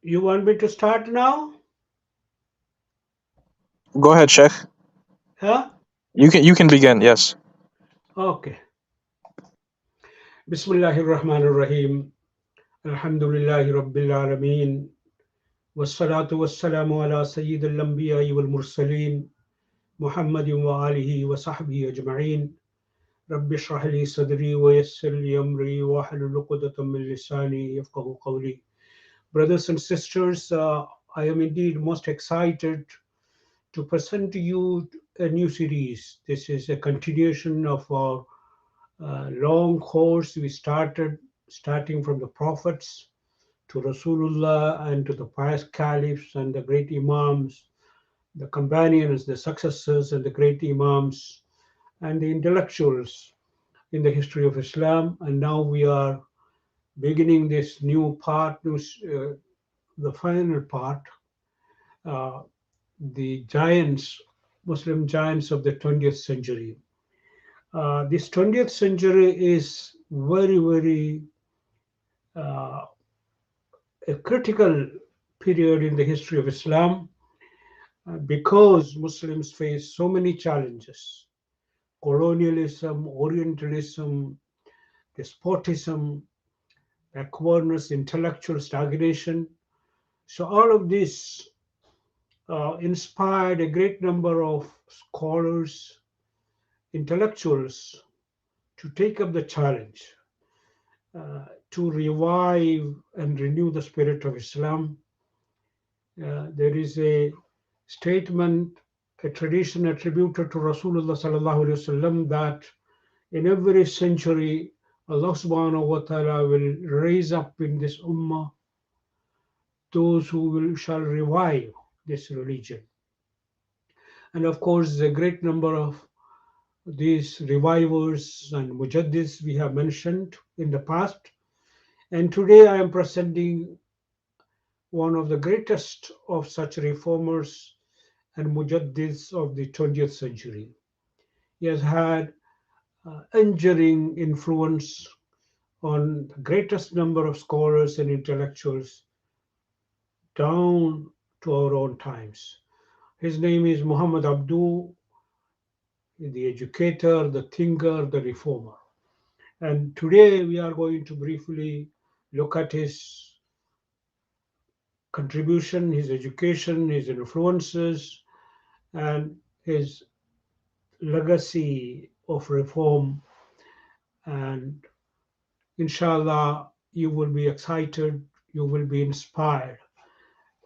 You want me to start now? Go ahead, Sheikh. Huh? You can begin. Yes. Okay. Bismillahir Rahmanir Rahim. Alhamdulillahi Rabbil Alameen. Wassalatu wassalamu ala Sayyidil Anbiya wal Mursaleen. Muhammadin wa alihi wa sahbihi ajma'een. Rabbi shrah li sadri wa yassir li amri wa hlul 'uqdatam min lisani yafqahu qawli. Brothers and sisters, I am indeed most excited to present to you a new series. This is a continuation of our long course we starting from the prophets to Rasulullah and to the pious caliphs and the great imams, the companions, the successors, and the great imams and the intellectuals in the history of Islam. And now we are beginning this new part, the final part, uh, the giants, Muslim giants of the 20th century. This 20th century is very, very uh, a critical period in the history of Islam because Muslims face so many challenges: colonialism, Orientalism, despotism, backwardness, intellectual stagnation. So, all of this inspired a great number of scholars, intellectuals to take up the challenge to revive and renew the spirit of Islam. There is a statement, a tradition attributed to Rasulullah sallallahu alaihi wasallam that in every century Allah subhanahu wa ta'ala will raise up in this ummah those who shall revive this religion. And of course, a great number of these revivers and mujaddis we have mentioned in the past. And today I am presenting one of the greatest of such reformers and mujaddis of the 20th century. He has had enduring influence on the greatest number of scholars and intellectuals down to our own times. His name is Muhammad Abduh, the educator, the thinker, the reformer. And today we are going to briefly look at his contribution, his education, his influences, and his legacy of reform. And inshallah, you will be excited, you will be inspired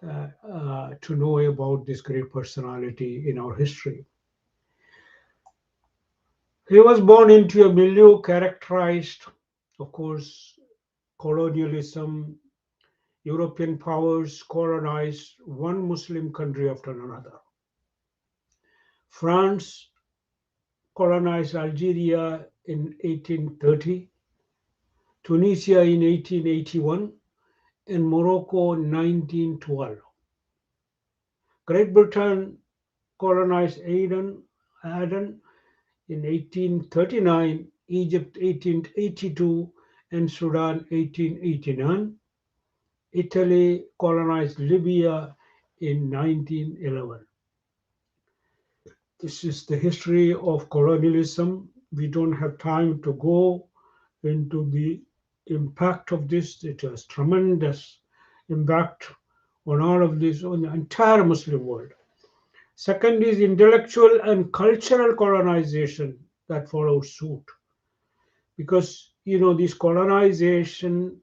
to know about this great personality in our history. He was born into a milieu characterized, of course, colonialism. European powers colonized one Muslim country after another. France colonized Algeria in 1830, Tunisia in 1881, and Morocco in 1912. Great Britain colonized Aden in 1839, Egypt 1882, and Sudan 1889. Italy colonized Libya in 1911. This is the history of colonialism. We don't have time to go into the impact of this. It has tremendous impact on all of this, on the entire Muslim world. Second is intellectual and cultural colonization that follows suit. Because this colonization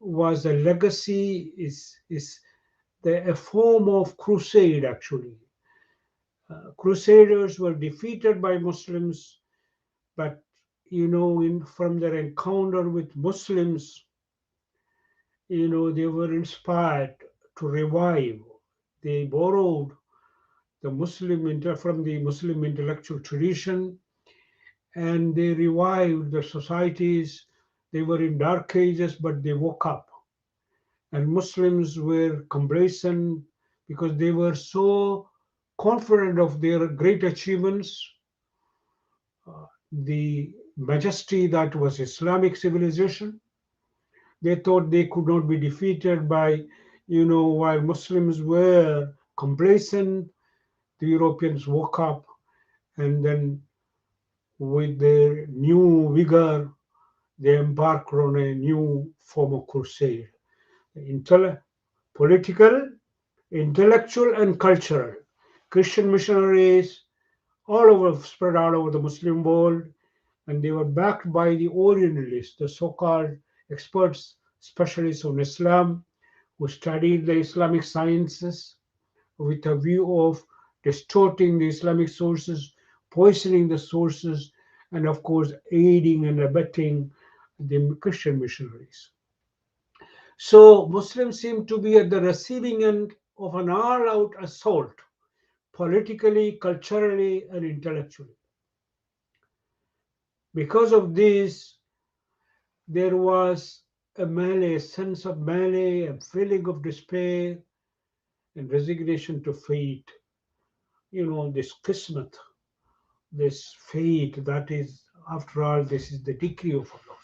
was a legacy, is a form of crusade actually. Crusaders were defeated by Muslims, but from their encounter with Muslims, they were inspired to revive. They borrowed from the Muslim intellectual tradition, and they revived the societies. They were in dark ages, but they woke up. And Muslims were complacent because they were so confident of their great achievements, the majesty that was Islamic civilization. They thought they could not be defeated by While Muslims were complacent, the Europeans woke up, and then with their new vigor, they embarked on a new form of crusade. Intel- Political, intellectual, and cultural. Christian missionaries all over spread all over the Muslim world, and they were backed by the Orientalists, the so-called experts, specialists on Islam, who studied the Islamic sciences with a view of distorting the Islamic sources, poisoning the sources, and of course aiding and abetting the Christian missionaries. So Muslims seem to be at the receiving end of an all-out assault, politically, culturally, and intellectually. Because of this, there was a sense of melee, a feeling of despair and resignation to fate. This kismet, this fate that is, after all, this is the decree of Allah.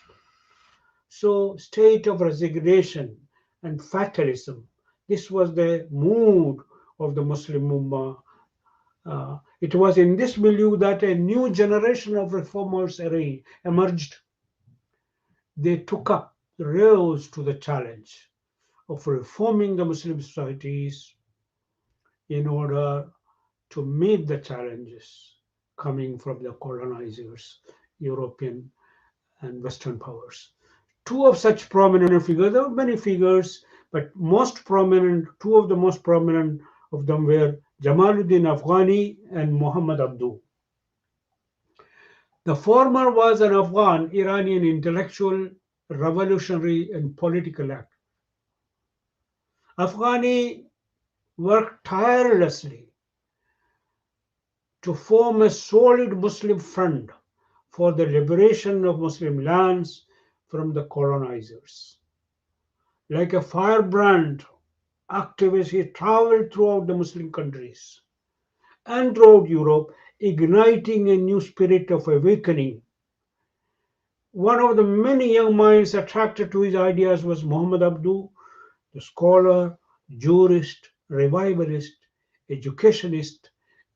So, state of resignation and fatalism. This was the mood of the Muslim Ummah. It was in this milieu that a new generation of reformers emerged. They rose to the challenge of reforming the Muslim societies in order to meet the challenges coming from the colonizers, European and Western powers. Two of such prominent figures, there were many figures, but two of the most prominent of them were Jamaluddin Afghani and Muhammad Abduh. The former was an Afghan Iranian intellectual, revolutionary, and political actor. Afghani worked tirelessly to form a solid Muslim front for the liberation of Muslim lands from the colonizers. Like a firebrand activist, he traveled throughout the Muslim countries and throughout Europe, igniting a new spirit of awakening. One of the many young minds attracted to his ideas was Muhammad Abduh, the scholar, jurist, revivalist, educationist,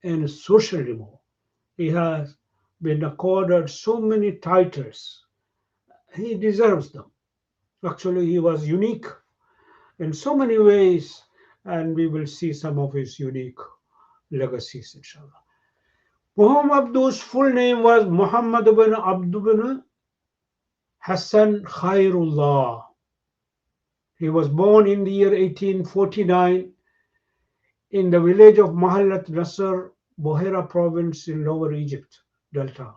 and social reformer. He has been accorded so many titles. He deserves them. Actually, he was unique in so many ways, and we will see some of his unique legacies, inshallah. Muhammad Abduh's full name was Muhammad ibn Abduh ibn Hassan Khairullah. He was born in the year 1849 in the village of Mahallat Nasr, Bohera province in Lower Egypt Delta.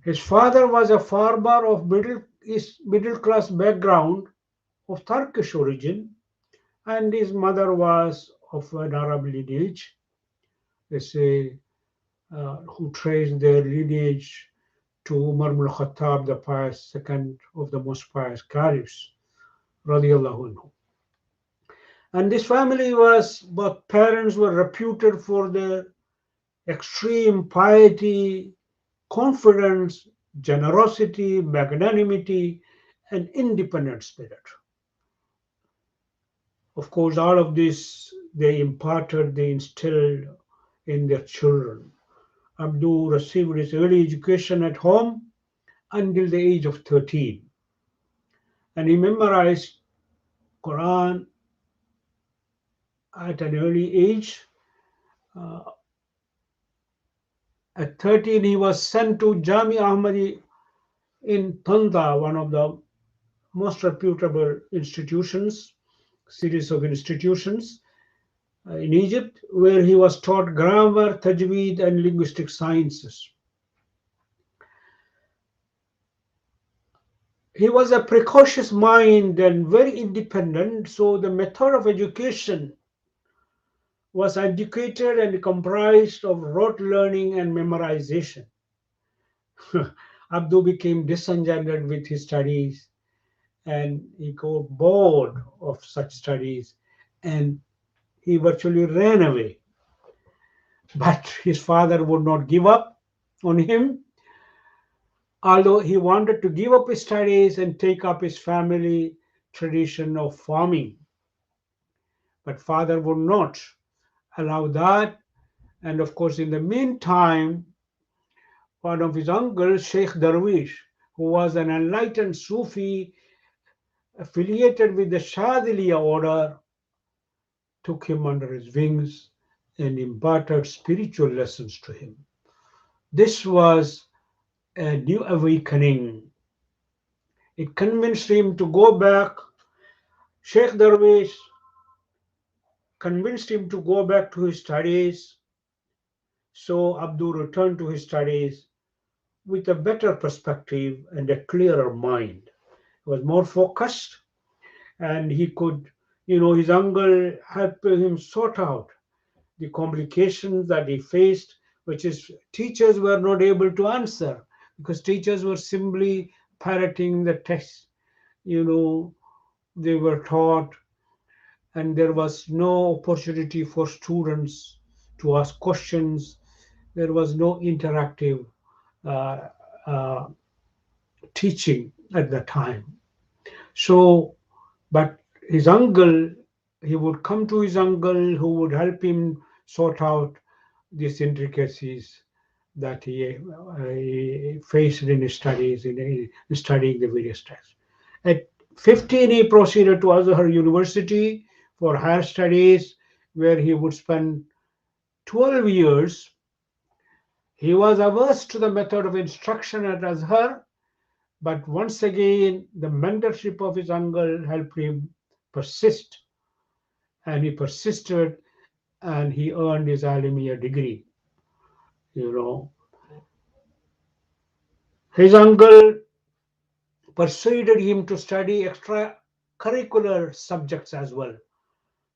His father was a farmer of middle class background of Turkish origin, and his mother was of an Arab lineage. They say who traced their lineage to Umar ibn Khattab, the pious second of the most pious caliphs, radiallahu anhu. And this family both parents were reputed for their extreme piety, confidence, generosity, magnanimity, and independent spirit. Of course, all of this they instilled in their children. Abduh received his early education at home until the age of 13. And he memorized Quran at an early age. Uh, at 13, he was sent to Jami Ahmadi in Tanda, one of the most reputable series of institutions in Egypt, where he was taught grammar, tajweed, and linguistic sciences. He was a precocious mind and very independent, so the method of education was educated and comprised of rote learning and memorization. Abduh became disenchanted with his studies and he got bored of such studies and he virtually ran away. But his father would not give up on him, although he wanted to give up his studies and take up his family tradition of farming. But father would not allow that. And of course, in the meantime, one of his uncles, Sheikh Darwish, who was an enlightened Sufi affiliated with the Shadiliya order, took him under his wings and imparted spiritual lessons to him. This was a new awakening. It convinced him to go back. Sheikh Darwish convinced him to go back to his studies. So Abdul returned to his studies with a better perspective and a clearer mind. He was more focused, and he could, his uncle helped him sort out the complications that he faced, which is teachers were not able to answer because teachers were simply parroting the text, they were taught, and there was no opportunity for students to ask questions. There was no interactive uh, uh, teaching at the time. So, but his uncle, he would come to his uncle who would help him sort out these intricacies that he faced in his studies, in studying the various texts. At 15, he proceeded to Azhar University for higher studies, where he would spend 12 years. He was averse to the method of instruction at Azhar, but once again, the mentorship of his uncle helped him persist, and he persisted, and he earned his Alamiya degree. You know, his uncle persuaded him to study extracurricular subjects as well,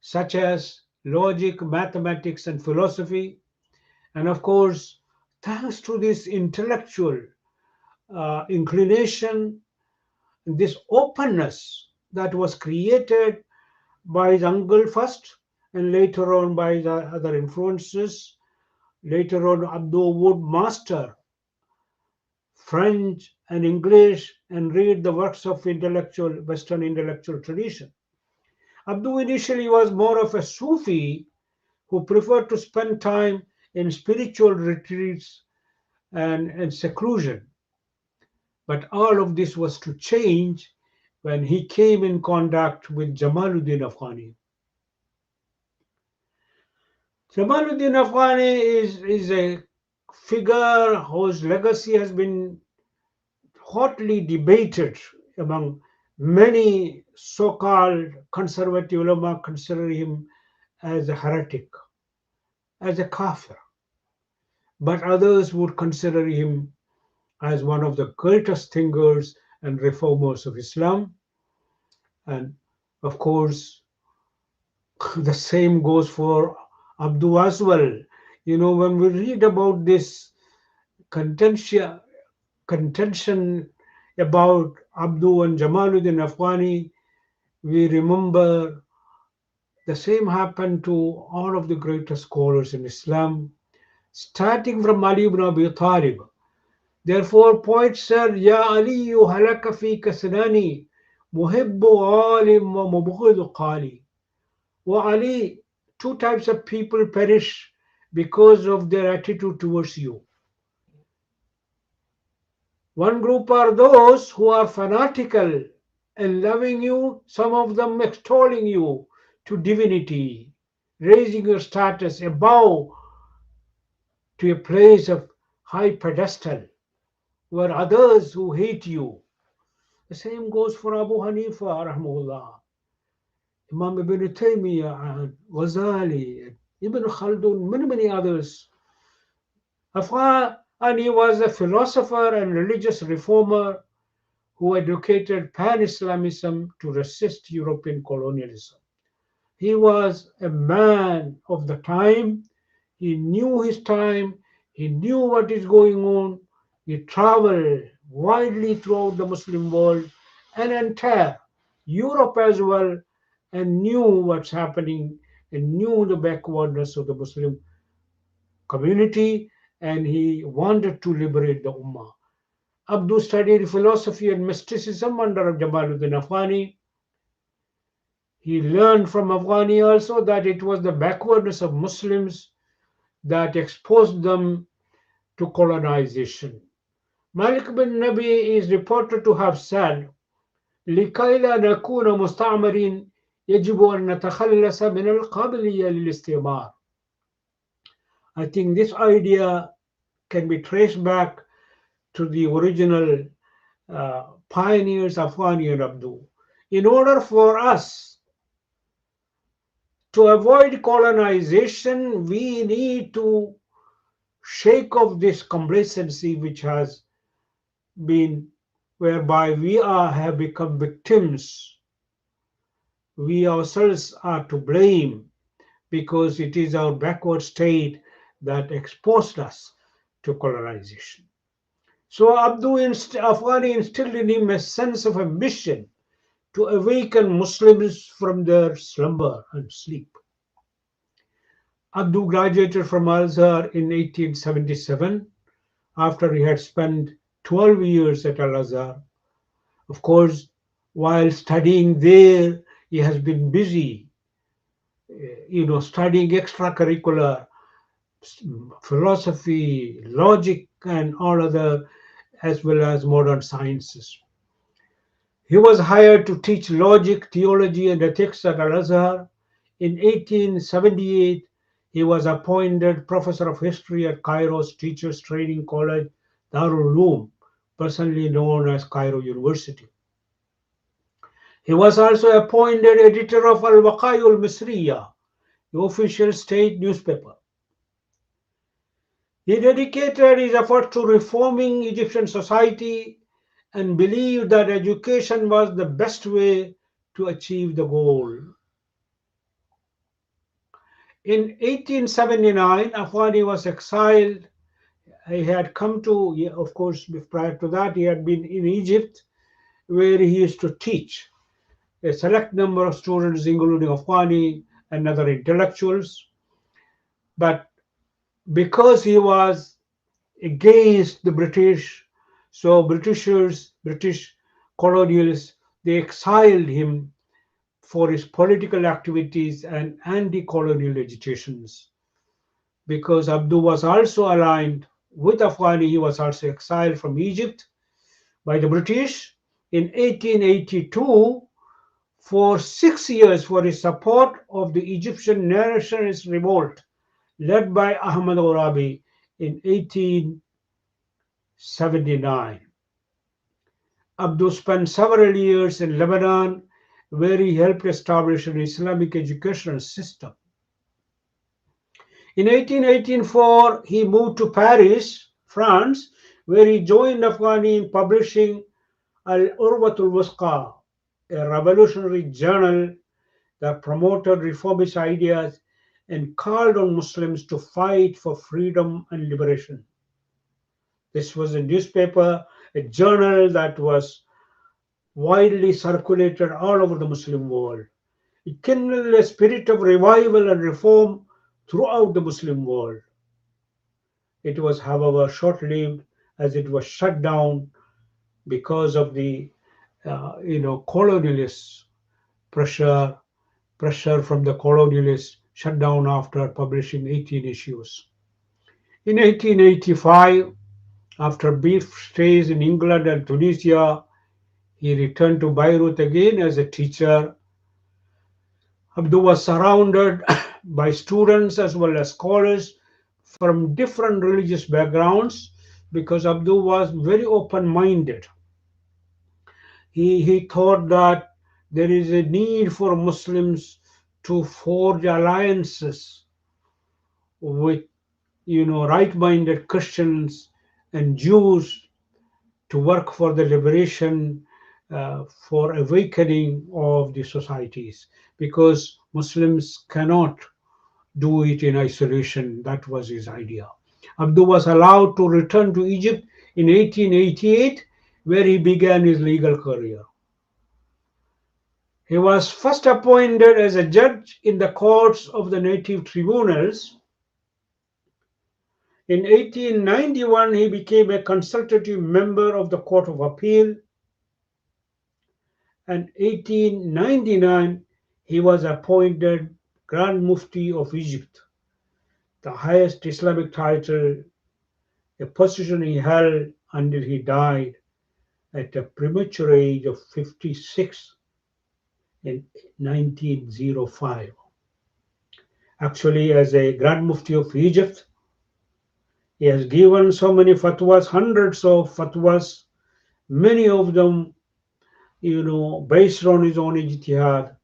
such as logic, mathematics, and philosophy. And of course, thanks to this intellectual inclination, this openness that was created by his uncle first, and later on by the other influences. Later on, Abdul would master French and English and read the works of Western intellectual tradition. Abdul initially was more of a Sufi who preferred to spend time in spiritual retreats and seclusion. But all of this was to change when he came in contact with Jamaluddin Afghani. Jamaluddin Afghani is a figure whose legacy has been hotly debated among many so-called conservative ulama. Consider him as a heretic, as a kafir, but others would consider him as one of the greatest thinkers and reformers of Islam. And of course, the same goes for Abdul as well. When we read about this contention, contention about Abdul and Jamaluddin Afghani, we remember the same happened to all of the greatest scholars in Islam, starting from Ali ibn Abi Talib. Therefore, poet said, Ya Ali halaka fi kasnani, muhibbu alim wa mubghidu qali. O Ali, two types of people perish because of their attitude towards you. One group are those who are fanatical and loving you, some of them extolling you to divinity, raising your status above to a place of high pedestal, where others who hate you. The same goes for Abu Hanifa, rahmahullah, Imam Ibn Taymiyyah, and Ghazali, Ibn Khaldun, many others. And he was a philosopher and religious reformer who advocated pan-Islamism to resist European colonialism. He was a man of the time. He knew his time. He knew what is going on. He traveled widely throughout the Muslim world and entire Europe as well, and knew what's happening and knew the backwardness of the Muslim community, and he wanted to liberate the Ummah. Abdul studied philosophy and mysticism under Jamaluddin Afghani, He learned from Afghani also that it was the backwardness of Muslims that exposed them to colonization. Malik bin Nabi is reported to have said, لكي لا نكون مستعمرين يجب أن نتخلص من القابلية للاستعمار. I think this idea can be traced back to the original pioneers Afghani and Abduh. In order for us to avoid colonization, we need to shake off this complacency which has been, whereby have become victims. We ourselves are to blame because it is our backward state that exposed us to colonization. So Afghani instilled in him a sense of ambition to awaken Muslims from their slumber and sleep. Abduh graduated from Al-Azhar in 1877 after he had spent 12 years at Al-Azhar. Of course, while studying there, he has been busy, studying extracurricular philosophy, logic, and all other, as well as modern sciences. He was hired to teach logic, theology, and ethics at Al-Azhar. In 1878, he was appointed professor of history at Cairo's Teachers Training College, Darul Uloom, personally known as Cairo University. He was also appointed editor of Al-Waqa'il Misriya, the official state newspaper. He dedicated his effort to reforming Egyptian society and believed that education was the best way to achieve the goal. In 1879, Afghani was exiled. He had come to, of course, prior to that, he had been in Egypt, where he used to teach a select number of students, including Afghani and other intellectuals. But because he was against the British, so British colonialists, they exiled him for his political activities and anti-colonial agitations. Because Abduh was also aligned with Afghani, he was also exiled from Egypt by the British in 1882 for 6 years for his support of the Egyptian nationalist revolt led by Ahmad Kutty in 1879. Abduh spent several years in Lebanon, where he helped establish an Islamic educational system. In 1884, he moved to Paris, France, where he joined Afghani in publishing Al-Urwatul Wusqa, a revolutionary journal that promoted reformist ideas and called on Muslims to fight for freedom and liberation. This was a newspaper, a journal that was widely circulated all over the Muslim world. It kindled a spirit of revival and reform throughout the Muslim world. It was, however, short-lived as it was shut down because of the, colonialist pressure from the colonialists, shut down after publishing 18 issues. In 1885, after brief stays in England and Tunisia, he returned to Beirut again as a teacher. Abduh was surrounded by students as well as scholars from different religious backgrounds because Abduh was very open-minded. He thought that there is a need for Muslims to forge alliances with right-minded Christians and Jews to work for the liberation, for awakening of the societies, because Muslims cannot do it in isolation. That was his idea. Abduh was allowed to return to Egypt in 1888, where he began his legal career. He was first appointed as a judge in the courts of the native tribunals. In 1891, he became a consultative member of the Court of Appeal, and 1899, He was appointed Grand Mufti of Egypt, the highest Islamic title, a position he held until he died at a premature age of 56 in 1905. Actually, as a Grand Mufti of Egypt, he has given so many fatwas, hundreds of fatwas, many of them, based on his own ijtihad.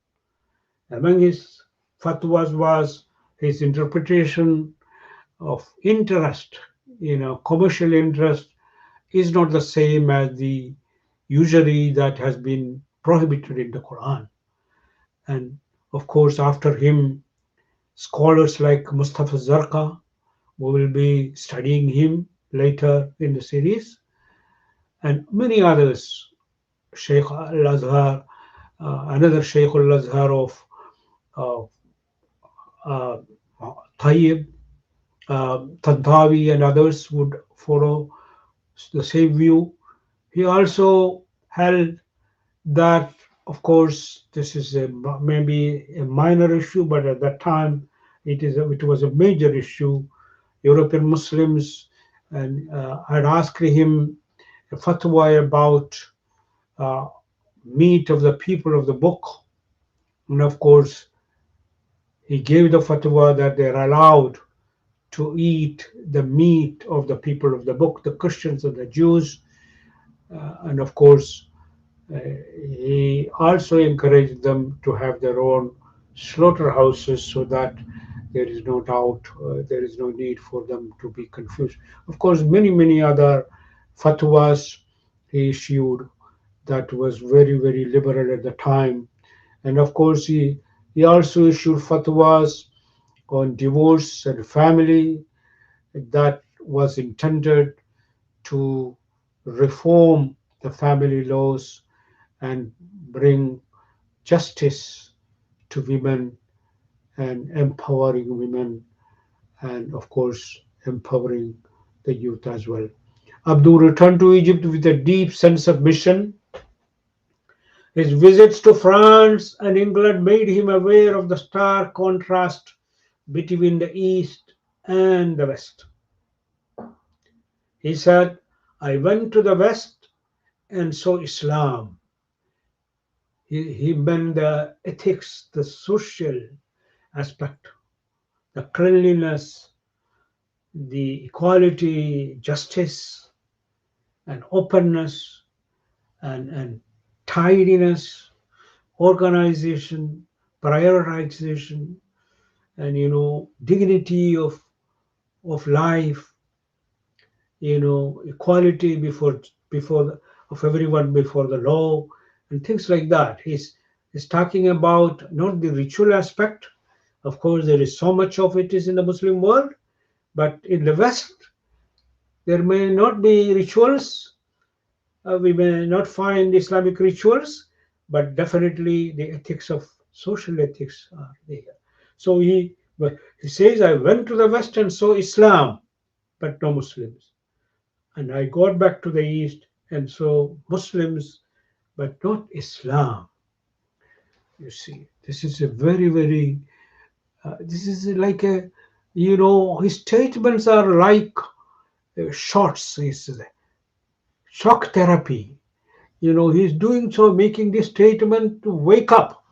Among his fatwas was his interpretation of interest, commercial interest is not the same as the usury that has been prohibited in the Quran. And of course, after him, scholars like Mustafa Zarqa, we will be studying him later in the series, and many others, Sheikh Al Azhar, another Sheikh Al Azhar of uh, uh, Tayyib, Tantawi, and others would follow the same view. He also held that, of course, this is maybe a minor issue, but at that time it was a major issue. European Muslims and had asked him a fatwa about uh, meat of the people of the book, and of course he gave the fatwa that they are allowed to eat the meat of the people of the book, the Christians and the Jews, and of course he also encouraged them to have their own slaughterhouses so that there is no doubt, there is no need for them to be confused. Of course, many other fatwas he issued that was very, very liberal at the time. And of course, he also issued fatwas on divorce and family that was intended to reform the family laws and bring justice to women and empowering women, and of course empowering the youth as well. Abdul returned to Egypt with a deep sense of mission. His visits to France and England made him aware of the stark contrast between the East and the West. He said, I went to the West and saw Islam. He meant the ethics, the social aspect, the cleanliness, the equality, justice, and openness, and tidiness, organization, prioritization, and dignity of life, equality of everyone before the law, and things like that. He's talking about not the ritual aspect. Of course, there is so much of it is in the Muslim world, but in the West, there may not be rituals. We may not find Islamic rituals, but definitely the ethics of social ethics are there. So he says, I went to the West and saw Islam, but no Muslims. And I got back to the East and saw Muslims, but not Islam. You see, this is a very, very, this is like a, his statements are like shots. It's shock therapy. He's doing so, making this statement to wake up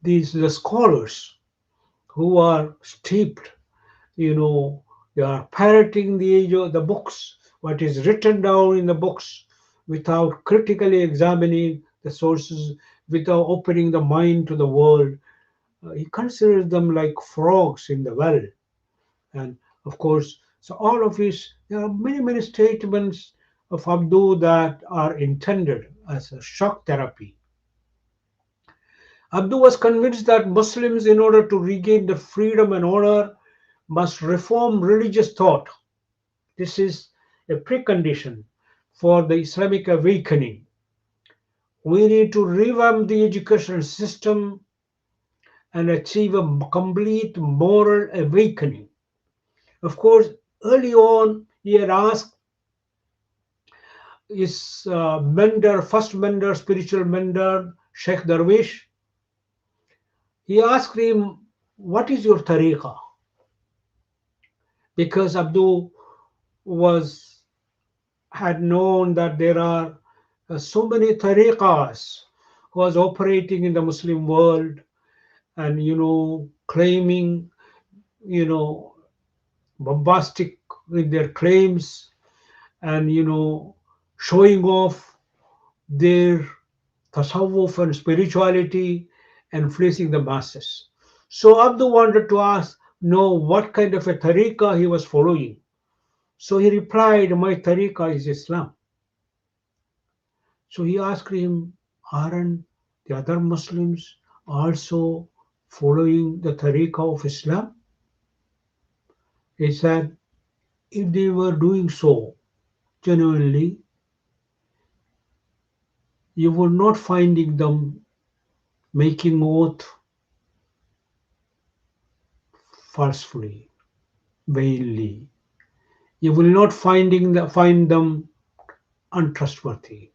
the scholars who are steeped, you know, they are parroting the age of the books, what is written down in the books, without critically examining the sources, without opening the mind to the world. He considers them like frogs in the well. And of course, so all of his, there are many statements of Abduh that are intended as a shock therapy. Abduh was convinced that Muslims, in order to regain their freedom and honor, must reform religious thought. This is a precondition for the Islamic awakening. We need to revamp the educational system and achieve a complete moral awakening. Of course, early on, he had asked his mentor, first mentor, spiritual mentor, Sheikh Darwish, He asked him, "What is your tariqah?" Because Abdul was had known that there are so many tariqas who was operating in the Muslim world and claiming you know bombastic with their claims and showing off their tasawwuf and spirituality and fleecing the masses. So Abdul wanted to ask know what kind of a tariqah he was following. So he replied, "My tariqah is Islam." So he asked him, "Aren't the other Muslims also following the tariqah of Islam?" He said, "If they were doing so genuinely, you were not finding them making oath falsely, vainly. You will not find them untrustworthy.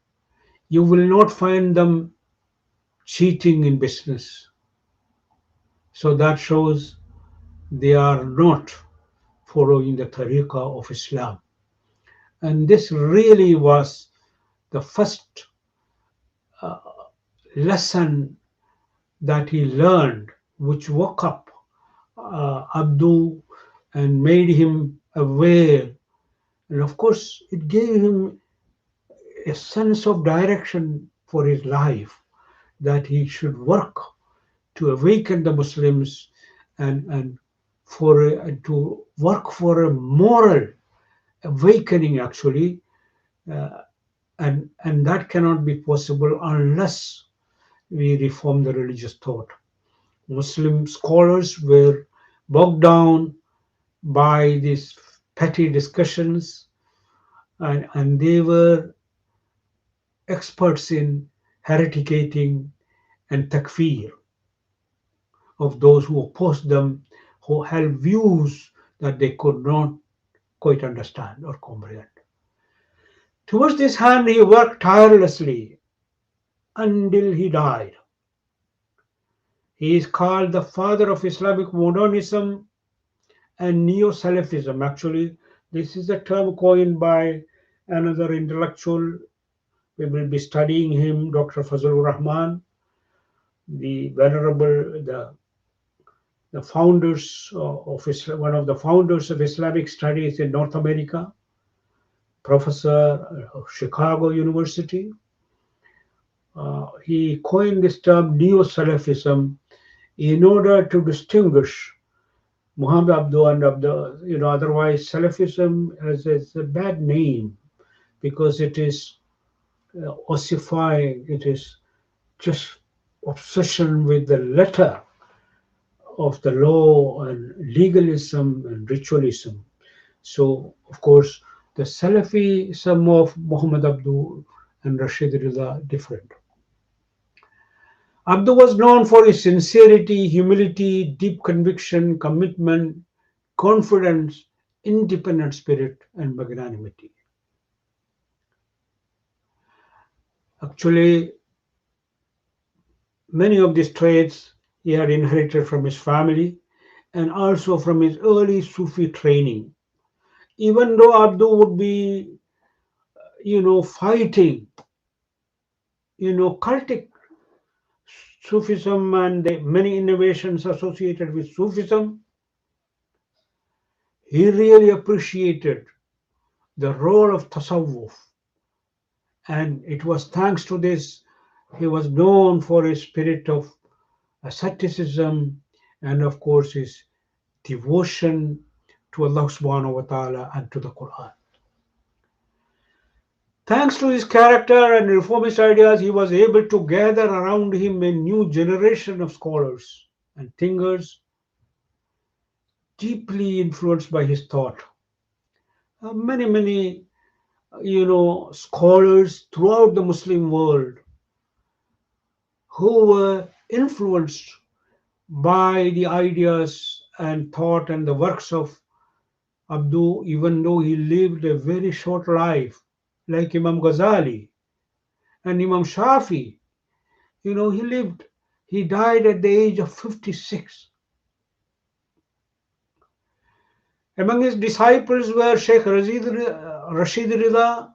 You will not find them cheating in business." So that shows they are not following the tariqah of Islam. And this really was the first uh, lesson that he learned, which woke up Abdul and made him aware. And of course, it gave him a sense of direction for his life that he should work to awaken the Muslims and to work for a moral awakening actually, uh, and that cannot be possible unless we reform the religious thought. Muslim scholars were bogged down by these petty discussions, and they were experts in hereticating and takfir of those who opposed them, who held views that they could not quite understand or comprehend. Towards this hand, he worked tirelessly until he died. He is called the father of Islamic modernism and neo-Salafism. Actually, this is a term coined by another intellectual. We will be studying him, Dr. Fazlur Rahman, the venerable, the founders of Islam, one of the founders of Islamic studies in North America, professor of Chicago University. He coined this term neo-Salafism in order to distinguish Muhammad Abduh and Abduh. Otherwise Salafism is a bad name because it is ossifying. It is just obsession with the letter of the law and legalism and ritualism. So, of course, the Salafism of Muhammad Abduh and Rashid Rida different. Abduh was known for his sincerity, humility, deep conviction, commitment, confidence, independent spirit, and magnanimity. Actually, many of these traits he had inherited from his family and also from his early Sufi training. Even though Abduh would be, fighting, cultic Sufism and the many innovations associated with Sufism, he really appreciated the role of tasawwuf. And it was thanks to this he was known for his spirit of asceticism and, of course, his devotion to Allah subhanahu wa ta'ala and to the Quran. Thanks to his character and reformist ideas, he was able to gather around him a new generation of scholars and thinkers deeply influenced by his thought. Many, scholars throughout the Muslim world who were influenced by the ideas and thought and the works of Abduh, even though he lived a very short life, like Imam Ghazali and Imam Shafi. He lived He died at the age of 56. Among his disciples were Sheikh Rashid Rida,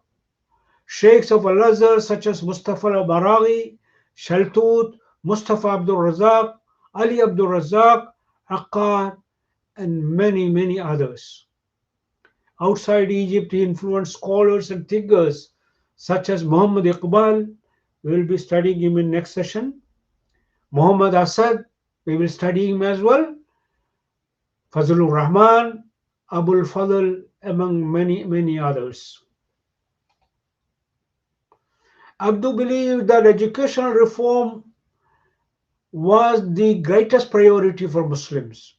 Sheikhs of Al-Azhar such as Mustafa al-Baraghi, Shaltut, Mustafa Abdul Razak, Ali Abdul Razak, Akkad, and many, many others. Outside Egypt, he influenced scholars and thinkers such as Muhammad Iqbal. We will be studying him in next session. Muhammad Asad, we will study him as well. Fazlur Rahman, Abul Fadl, among many, many others. Abduh believed that educational reform was the greatest priority for Muslims.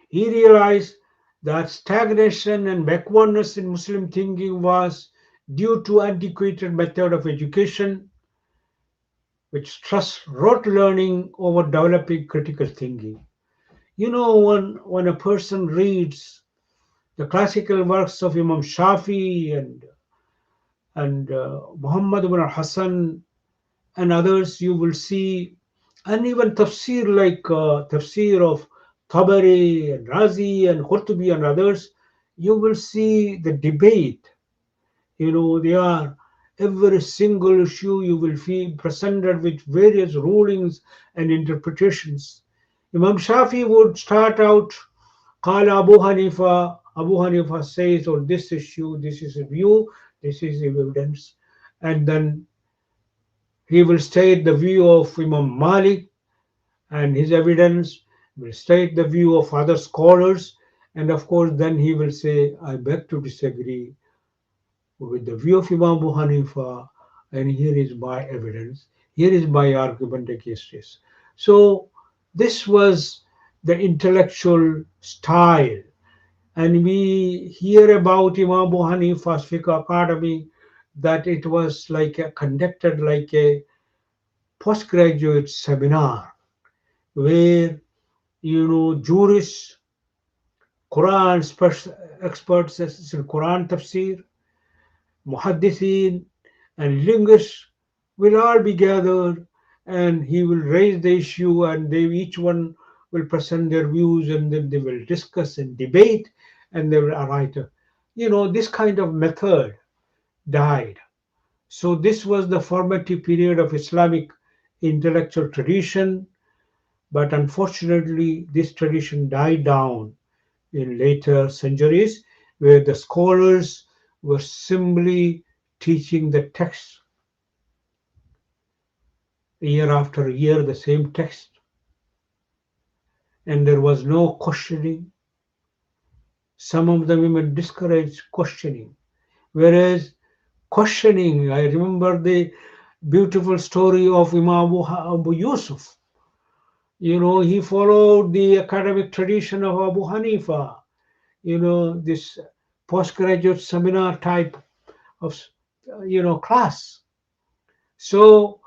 He realized that stagnation and backwardness in Muslim thinking was due to antiquated method of education, which trusts rote learning over developing critical thinking. You know, when a person reads the classical works of Imam Shafi and Muhammad ibn Hassan and others, you will see, and even tafsir like tafsir of Tabari and Razi and Qurtubi and others, you will see the debate. You know, they are every single issue you will be presented with various rulings and interpretations. Imam Shafi would start out, Qala Abu Hanifa says on this issue, this is a view, this is evidence. And then he will state the view of Imam Malik and his evidence, will state the view of other scholars, and of course, then he will say, I beg to disagree with the view of Imam Abu Hanifa, and here is my evidence, here is my argument against this. So, this was the intellectual style. And we hear about Imam Abu Hanifa's Fiqh Academy that it was like conducted like a postgraduate seminar where jurists, Quran experts in Quran tafsir, muhaddithin, and linguists will all be gathered, and he will raise the issue, and they each one will present their views, and then they will discuss and debate, and they will write. This kind of method died. So this was the formative period of Islamic intellectual tradition. But unfortunately, this tradition died down in later centuries, where the scholars were simply teaching the text year after year, the same text, and there was no questioning. Some of them even discouraged questioning. Whereas questioning, I remember the beautiful story of Imam Abu Yusuf. He followed the academic tradition of Abu Hanifa, this postgraduate seminar type of, class. So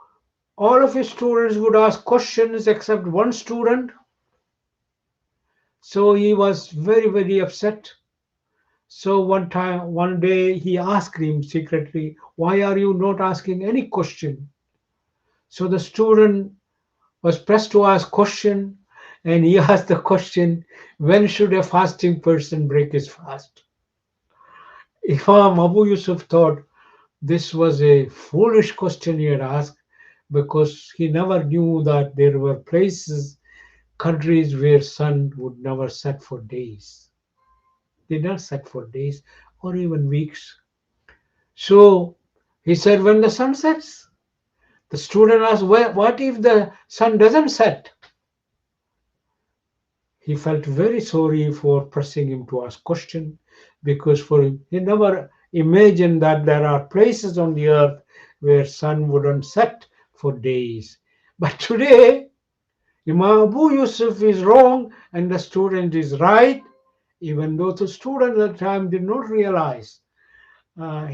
all of his students would ask questions except one student. So he was very, very upset. So one day, he asked him secretly, why are you not asking any question? So the student was pressed to ask question, and he asked the question, when should a fasting person break his fast? Imam Abu Yusuf thought this was a foolish question he had asked, because he never knew that there were places, countries where sun would never set for days. They not set for days or even weeks. So he said, when the sun sets, the student asked, what if the sun doesn't set? He felt very sorry for pressing him to ask question, because for him, he never imagined that there are places on the earth where sun wouldn't set for days. But today, Imam Abu Yusuf is wrong and the student is right, even though the student at the time did not realize. I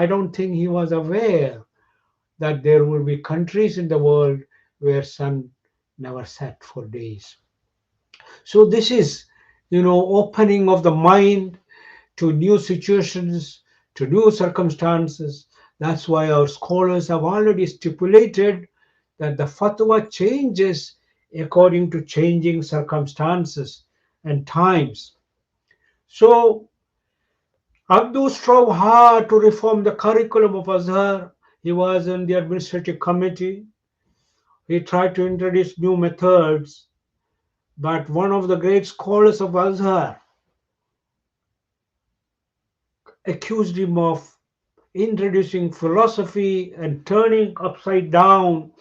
don't think he was aware that there will be countries in the world where sun never set for days. So this is, opening of the mind to new situations, to new circumstances That's why our scholars have already stipulated that the fatwa changes according to changing circumstances and times. So Abduh strove hard to reform the curriculum of Azhar. He was in the administrative committee. He tried to introduce new methods, but one of the great scholars of Azhar accused him of introducing philosophy and turning upside down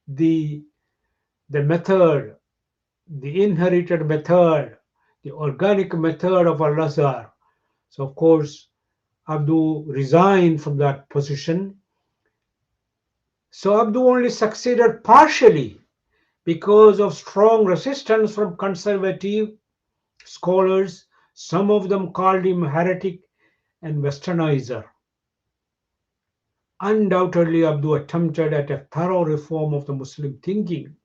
the, the method, the inherited method, the organic method of Al-Azhar. So, of course, Abduh resigned from that position. So, Abduh only succeeded partially because of strong resistance from conservative scholars. Some of them called him heretic and westernizer. Undoubtedly, Abduh attempted at a thorough reform of the Muslim thinking.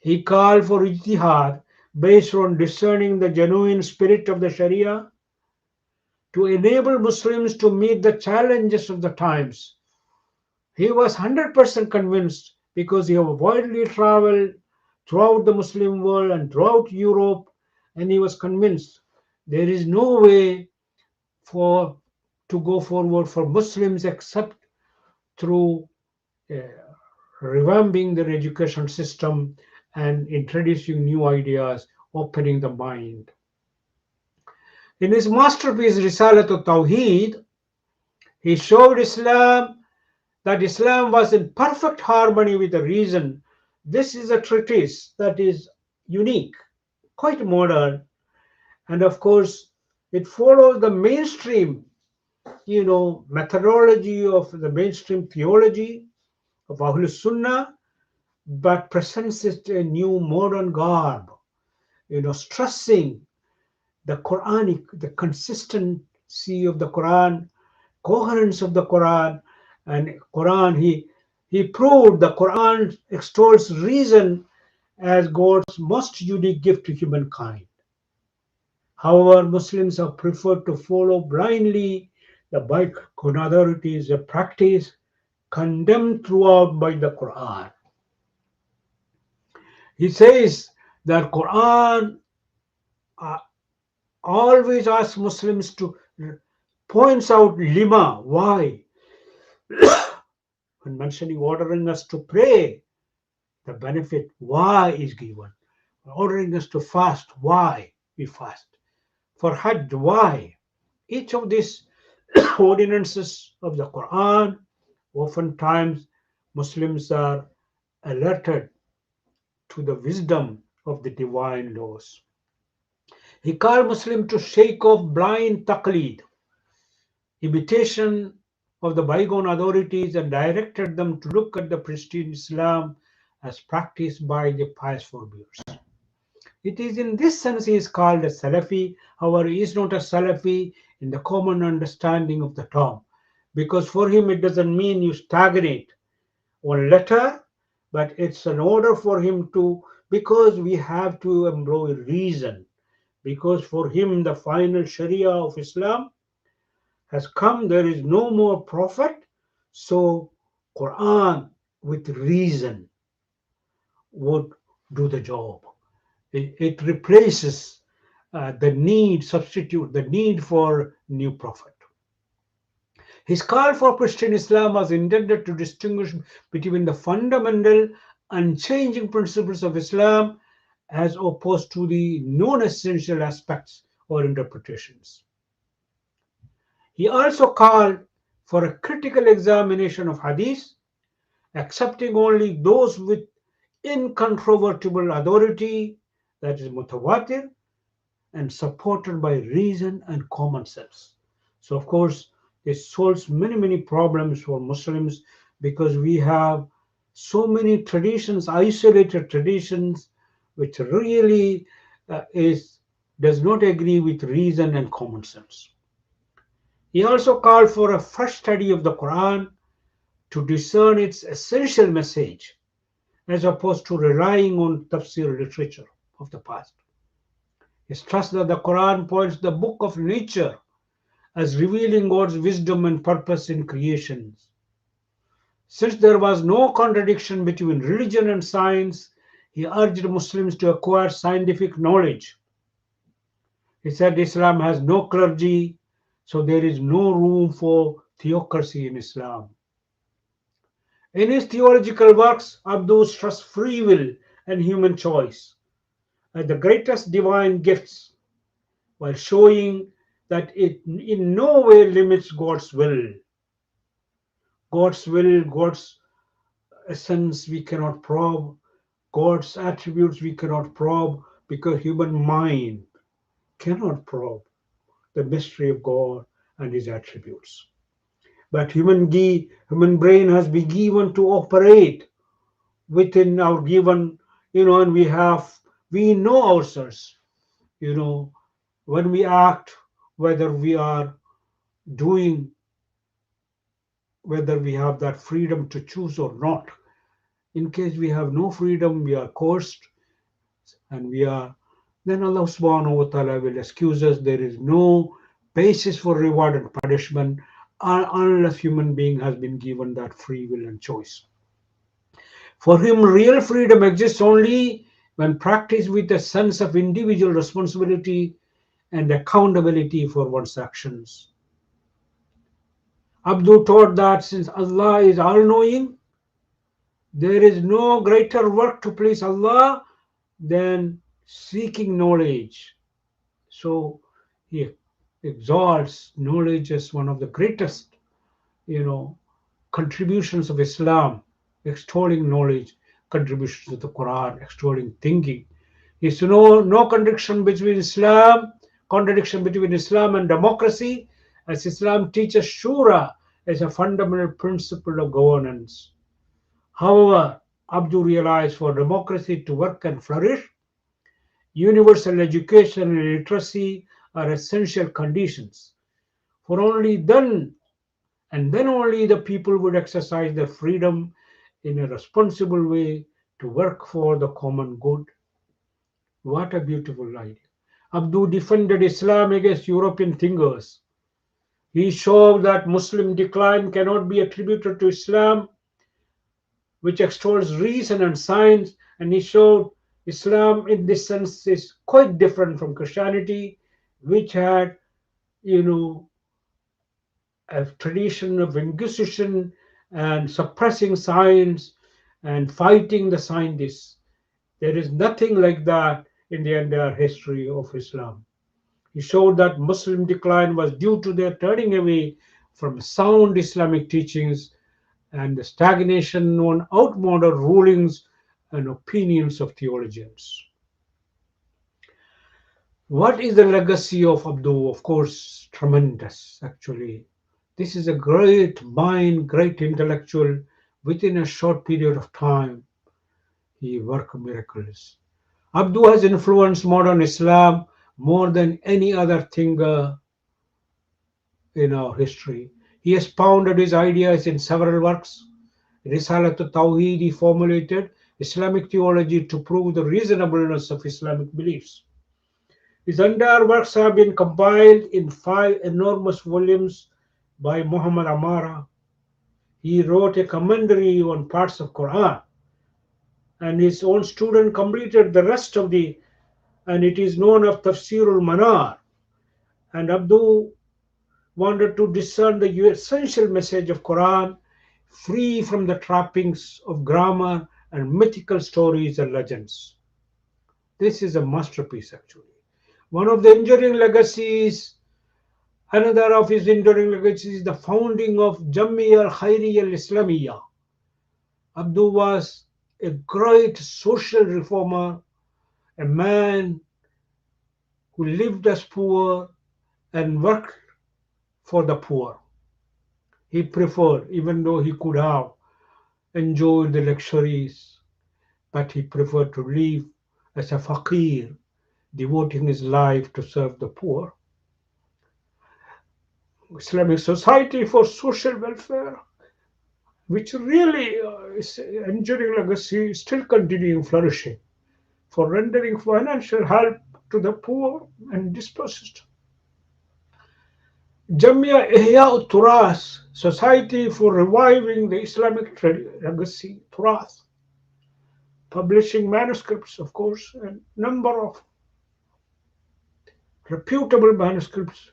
He called for ijtihad based on discerning the genuine spirit of the Sharia to enable Muslims to meet the challenges of the times. He was 100% convinced because he had widely traveled throughout the Muslim world and throughout Europe, and he was convinced there is no way for to go forward for Muslims except through uh, revamping their education system and introducing new ideas, opening the mind. In his masterpiece Risalat al-Tawheed, he showed that Islam was in perfect harmony with the reason. This is a treatise that is unique, quite modern, and of course, it follows the mainstream, methodology of the mainstream theology of Ahlul Sunnah, but presents it a new modern garb, stressing the Quranic, the consistency of the Quran, coherence of the Quran, and Quran. He proved the Quran extols reason as God's most unique gift to humankind. However, Muslims have preferred to follow blindly the bygone authorities, a practice condemned throughout by the Quran. He says that Quran uh, always asks Muslims to points out lima, why, when mentioning ordering us to pray, the benefit why is given. Ordering us to fast, why we fast. For Hajj, why? Each of these ordinances of the Quran, oftentimes Muslims are alerted to the wisdom of the divine laws. He called Muslims to shake off blind taqleed, imitation of the bygone authorities, and directed them to look at the pristine Islam as practiced by the pious forebears. It is in this sense he is called a Salafi. However, he is not a Salafi in the common understanding of the term, because for him it doesn't mean you stagnate on letter, but it's an order for him to, because we have to employ reason, because for him the final Sharia of Islam has come, there is no more prophet, so Quran with reason would do the job. It replaces substitute the need for new prophet. His call for Christian Islam was intended to distinguish between the fundamental unchanging principles of Islam as opposed to the non-essential aspects or interpretations. He also called for a critical examination of hadith, accepting only those with incontrovertible authority, that is mutawatir, and supported by reason and common sense. So, of course, this solves many, many problems for Muslims because we have so many traditions, isolated traditions, which really does not agree with reason and common sense. He also called for a fresh study of the Quran to discern its essential message as opposed to relying on tafsir literature of the past. He stressed that the Quran points to the book of nature as revealing God's wisdom and purpose in creations. Since there was no contradiction between religion and science, he urged Muslims to acquire scientific knowledge. He said Islam has no clergy, so there is no room for theocracy in Islam. In his theological works, Abduh stressed free will and human choice as the greatest divine gifts, while showing that it in no way limits God's will. God's will, God's essence we cannot probe, God's attributes we cannot probe because human mind cannot probe the mystery of God and his attributes. But human brain has been given to operate within our given, and we know ourselves, you know, when we act, whether we are doing, whether we have that freedom to choose or not. In case we have no freedom, we are coerced, and then Allah subhanahu wa ta'ala will excuse us. There is no basis for reward and punishment unless human being has been given that free will and choice. For him, real freedom exists only when practiced with a sense of individual responsibility and accountability for one's actions. Abduh taught that since Allah is all-knowing, there is no greater work to please Allah than seeking knowledge. So he exalts knowledge as one of the greatest, you know, contributions of Islam, extolling knowledge, contributions to the Quran, extolling thinking. Is no contradiction between Islam and democracy, as Islam teaches shura as a fundamental principle of governance. However, Abduh realized for democracy to work and flourish, universal education and literacy are essential conditions. For only then, and then only, the people would exercise their freedom in a responsible way to work for the common good. What a beautiful idea. Abduh defended Islam against European thinkers. He showed that Muslim decline cannot be attributed to Islam, which extols reason and science, and he showed Islam in this sense is quite different from Christianity, which had, you know, a tradition of inquisition and suppressing science and fighting the scientists. There is nothing like that in the entire history of Islam. He showed that Muslim decline was due to their turning away from sound Islamic teachings and the stagnation on outmoded rulings and opinions of theologians. What is the legacy of Abduh? Of course, tremendous, actually. This is a great mind, great intellectual. Within a short period of time, he worked miracles. Abduh has influenced modern Islam more than any other thinker in our history. He expounded his ideas in several works. Risalat al-Tawheed, he formulated Islamic theology to prove the reasonableness of Islamic beliefs. His entire works have been compiled in 5 enormous volumes by Muhammad Amara. He wrote a commentary on parts of Quran, and his own student completed the rest of and it is known as Tafsirul Manar. And Abduh wanted to discern the essential message of Quran, free from the trappings of grammar and mythical stories and legends. This is a masterpiece, actually. One of the enduring legacies, another of his enduring legacies is the founding of Jamia al-Khairiyya al-Islamiyya. Abduh was a great social reformer, a man who lived as poor and worked for the poor. He preferred, even though he could have enjoyed the luxuries, but he preferred to live as a faqir, devoting his life to serve the poor. Islamic Society for Social Welfare, which really is enduring legacy, still continuing flourishing for rendering financial help to the poor and dispossessed. Jamia Ihya Turath, Society for Reviving the Islamic Legacy, Turath, publishing manuscripts, of course, and number of reputable manuscripts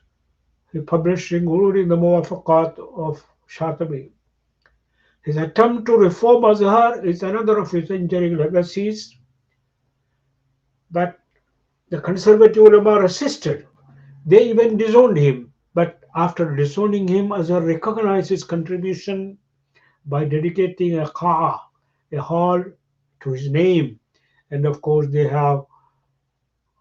he published, including the Muwafaqat of Shatibi. His attempt to reform Azhar is another of his enduring legacies, but the conservative ulama resisted. They even disowned him, but after disowning him, Azhar recognized his contribution by dedicating a qa'a, a hall, to his name. And of course, they have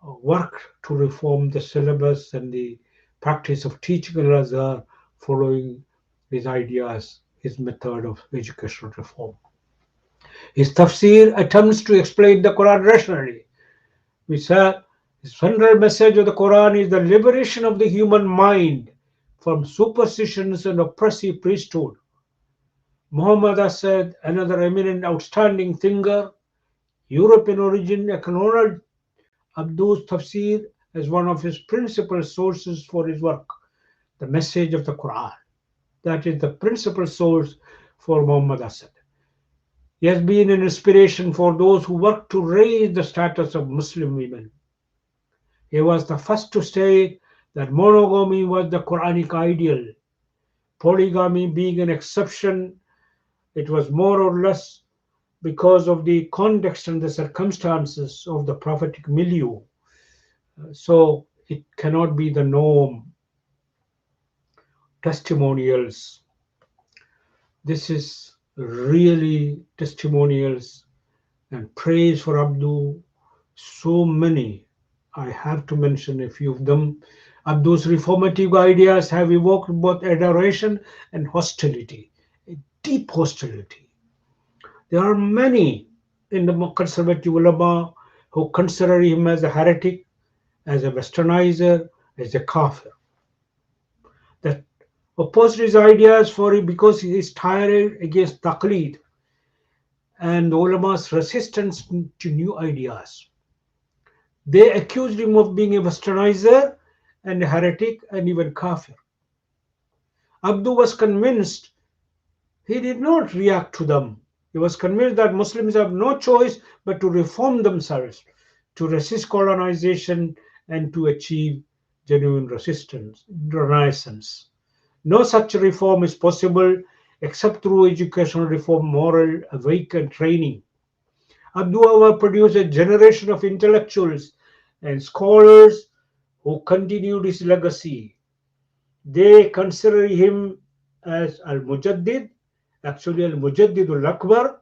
worked to reform the syllabus and the practice of teaching Al-Azhar, following his ideas, his method of educational reform. His tafsir attempts to explain the Quran rationally. We said the central message of the Quran is the liberation of the human mind from superstitions and oppressive priesthood. Muhammad Asad, another eminent outstanding thinker, European origin, acknowledged Abduh's tafsir as one of his principal sources for his work, the message of the Quran. That is the principal source for Muhammad Asad. He has been an inspiration for those who work to raise the status of Muslim women. He was the first to say that monogamy was the Quranic ideal, polygamy being an exception. It was more or less because of the context and the circumstances of the prophetic milieu. So it cannot be the norm. Testimonials. This is really testimonials and praise for Abduh. So many. I have to mention a few of them. Abduh's reformative ideas have evoked both adoration and hostility, a deep hostility. There are many in the conservative ulama who consider him as a heretic, as a westernizer, as a kafir. That opposed his ideas for it because he is tired against taqlid and the ulama's resistance to new ideas. They accused him of being a westernizer and a heretic and even kafir. Abduh was convinced. He did not react to them. He was convinced that Muslims have no choice but to reform themselves, to resist colonization, and to achieve genuine resistance, renaissance. No such reform is possible except through educational reform, moral awakened training. Abduh, however, produced a generation of intellectuals and scholars who continued his legacy. They consider him as Al-Mujaddid, actually Al-Mujaddid al-Akbar,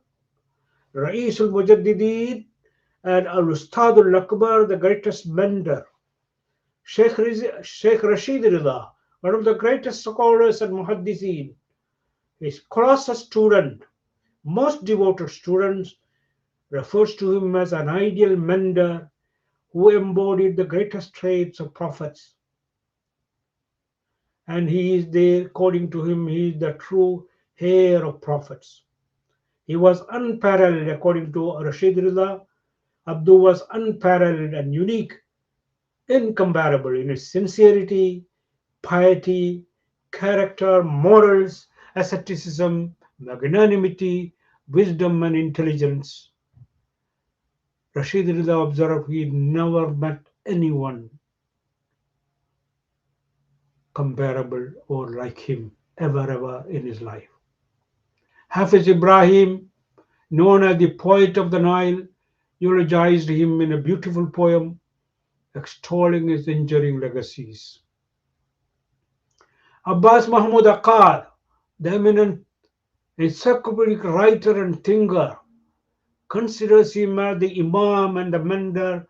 Ra'is al-Mujaddidin, and Al-Ustad al-Akbar, the greatest mender. Sheikh Rashid Rida, one of the greatest scholars and muhaddithin, his closest student, most devoted students, refers to him as an ideal mender who embodied the greatest traits of prophets. And he is there, according to him, he is the true heir of prophets. He was unparalleled, according to Rashid Rida. Abduh was unparalleled and unique, incomparable in his sincerity, piety, character, morals, asceticism, magnanimity, wisdom, and intelligence. Rashid Rida observed he never met anyone comparable or like him ever in his life. Hafiz Ibrahim, known as the poet of the Nile, eulogized him in a beautiful poem extolling his enduring legacies. Abbas Mahmud Akkad, the eminent encyclopedic writer and thinker, considers him as the Imam and the mender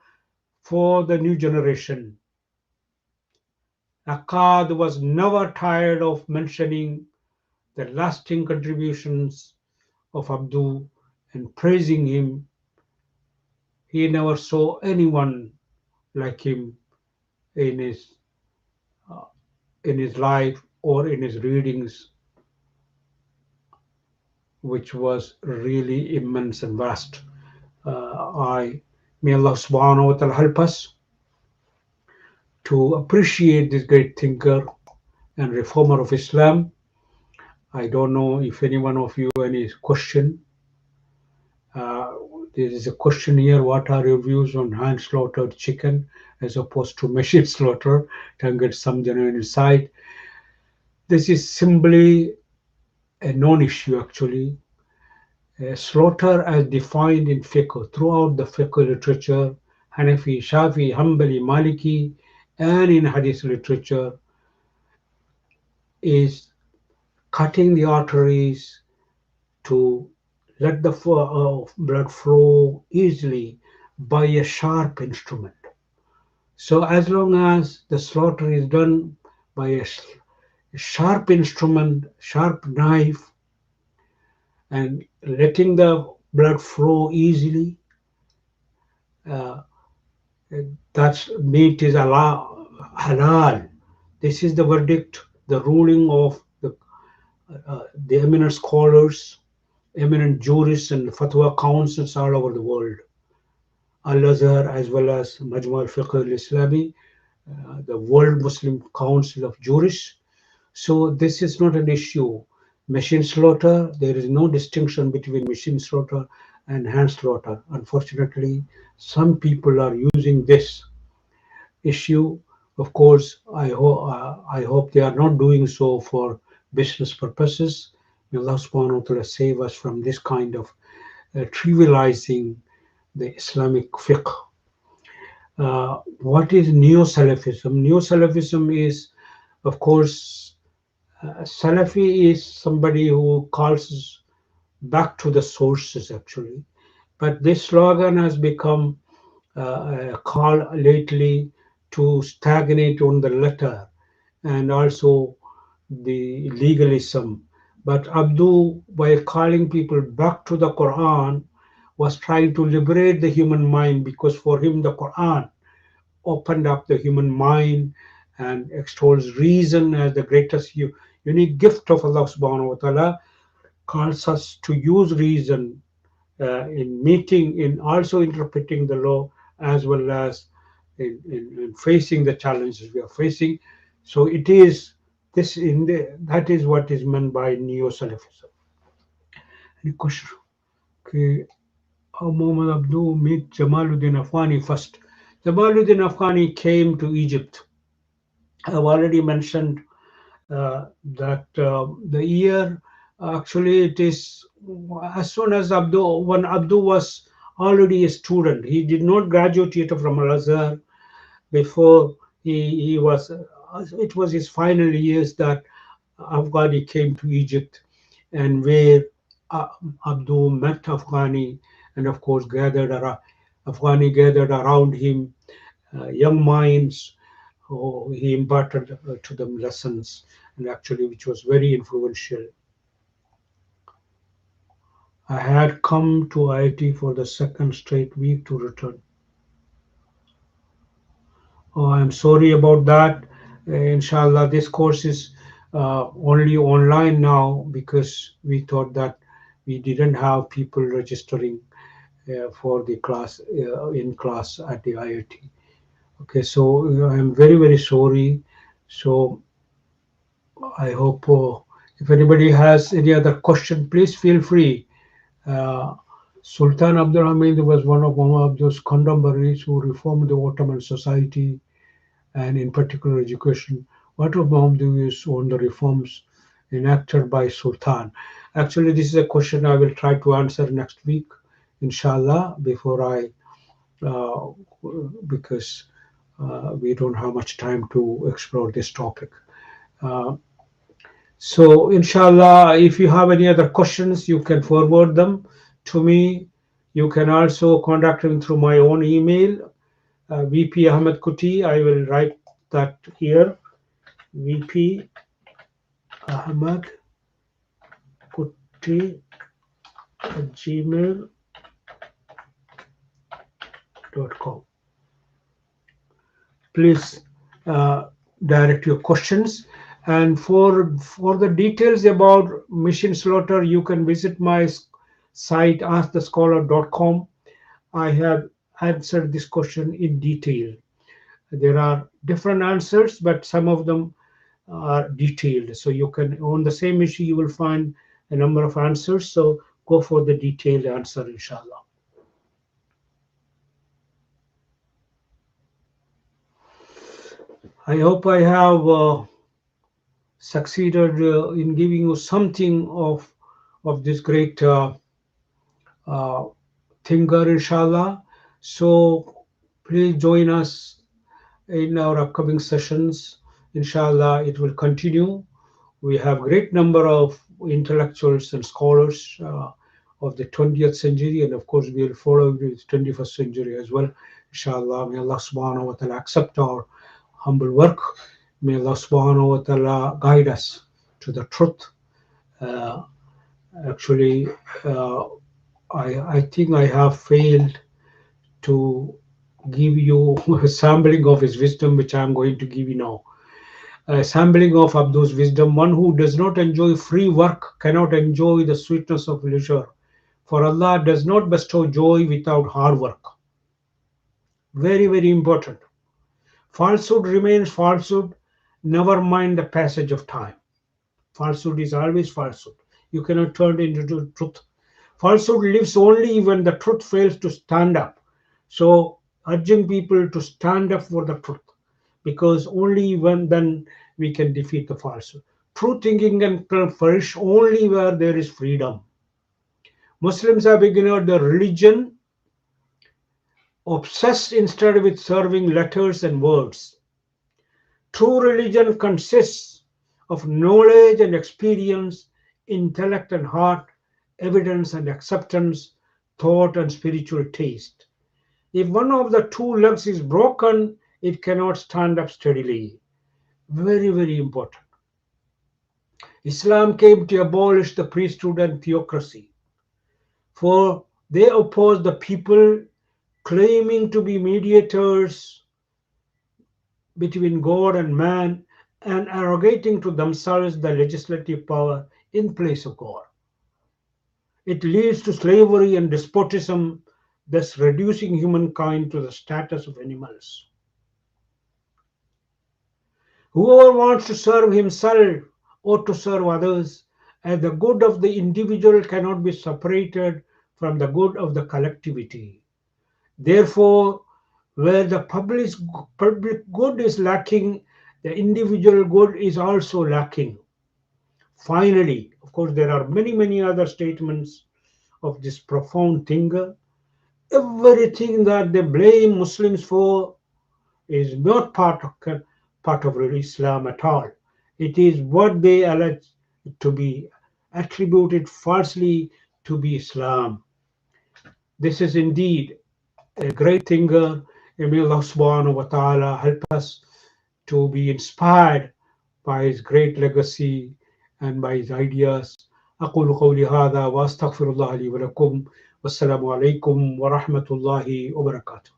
for the new generation. Akkad was never tired of mentioning the lasting contributions of Abduh and praising him. He never saw anyone like him in his uh, in his life or in his readings, which was really immense and vast. I may Allah subhanahu wa ta'ala help us to appreciate this great thinker and reformer of Islam. I don't know if any one of you any question. Uh, there is a question here. What are your views on hand slaughtered chicken as opposed to machine slaughter? Can get some genuine insight. This is simply a non-issue actually. Slaughter as defined in fiqh throughout the fiqh literature, Hanafi, Shafi, Hanbali, Maliki, and in hadith literature is cutting the arteries to let the blood flow easily by a sharp instrument. So as long as the slaughter is done by a sharp instrument, sharp knife, and letting the blood flow easily, uh, that meat is halal. This is the verdict, the ruling of the eminent scholars, eminent jurists, and fatwa councils all over the world. Al-Azhar as well as Majma al-Fiqh al-Islami, the World Muslim Council of Jurists. So this is not an issue. Machine slaughter, there is no distinction between machine slaughter and hand slaughter. Unfortunately, some people are using this issue. Of course, I hope they are not doing so for business purposes. May Allah subhanahu wa ta'ala save us from this kind of trivializing the Islamic fiqh. What is Neo-Salafism? Neo-Salafism is, of course, Salafi is somebody who calls back to the sources actually. But this slogan has become a call lately to stagnate on the letter and also the legalism. But Abduh, by calling people back to the Quran, was trying to liberate the human mind because for him the Quran opened up the human mind and extols reason as the greatest unique gift of Allah subhanahu wa ta'ala, calls us to use reason in meeting, in also interpreting the law as well as in facing the challenges we are facing. So it is this in the that is what is meant by neo-Salafism. Any question? Okay. How Muhammad Abduh meet Jamaluddin Afghani first? Jamaluddin Afghani came to Egypt. I've already mentioned that the year actually it is as soon as Abduh, when Abduh was already a student, he did not graduate yet from Al-Azhar. Before he was, it was his final years that Afghani came to Egypt, and where uh, Abduh met Afghani, and of course Afghani gathered around him young minds who he imparted to them lessons, and actually which was very influential. I had come to IIT for the second straight week to return. Oh, I'm sorry about that. Inshallah, this course is only online now because we thought that we didn't have people registering for the class in class at the IIT. Okay, so I'm very, very sorry. So I hope if anybody has any other question, please feel free. Uh, Sultan Abdul Hamid was one of Muhammad Abduh's contemporaries who reformed the Ottoman society and in particular education. What of Muhammad views on the reforms enacted by Sultan? Actually, this is a question I will try to answer next week, inshallah, before I, uh, because we don't have much time to explore this topic. Uh, so, inshallah, if you have any other questions, you can forward them to me. You can also contact me through my own email, VP Ahmad Kutty. I will write that here. VP Ahmad Kutty at gmail.com. Please direct your questions. And for the details about machine slaughter, you can visit my site askthescholar.com. I have answered this question in detail. There are different answers, but some of them are detailed. So you can, on the same issue, you will find a number of answers. So go for the detailed answer, inshallah. I hope I have succeeded in giving you something of this great uh, thinker, inshallah. So please join us in our upcoming sessions. Inshallah, it will continue. We have great number of intellectuals and scholars of the 20th century, and of course we will follow the 21st century as well. Inshallah, may Allah subhanahu wa ta'ala accept our humble work. May Allah subhanahu wa ta'ala guide us to the truth. Uh, Actually, uh, I think I have failed to give you a sampling of his wisdom, which I am going to give you now. A sampling of Abduh's wisdom. One who does not enjoy free work cannot enjoy the sweetness of leisure. For Allah does not bestow joy without hard work. Very, very important. Falsehood remains falsehood. Never mind the passage of time. Falsehood is always falsehood. You cannot turn it into truth. Falsehood lives only when the truth fails to stand up. So, urging people to stand up for the truth, because only when then we can defeat the falsehood. True thinking can flourish only where there is freedom. Muslims have ignored the religion, obsessed instead with serving letters and words. True religion consists of knowledge and experience, intellect and heart, evidence and acceptance, thought and spiritual taste. If one of the two legs is broken, it cannot stand up steadily. Very, very important. Islam came to abolish the priesthood and theocracy, for they opposed the people claiming to be mediators between God and man and arrogating to themselves the legislative power in place of God. It leads to slavery and despotism, thus reducing humankind to the status of animals. Whoever wants to serve himself ought to serve others, as the good of the individual cannot be separated from the good of the collectivity. Therefore, where the public good is lacking, the individual good is also lacking. Finally, of course, there are many, many other statements of this profound thinker. Everything that they blame Muslims for is not part of Islam at all. It is what they allege to be attributed falsely to be Islam. This is indeed a great thinker. May Allah subhanahu wa ta'ala help us to be inspired by his great legacy and by his ideas. أقول قولي هذا وأستغفر الله لي ولكم والسلام عليكم ورحمة الله وبركاته.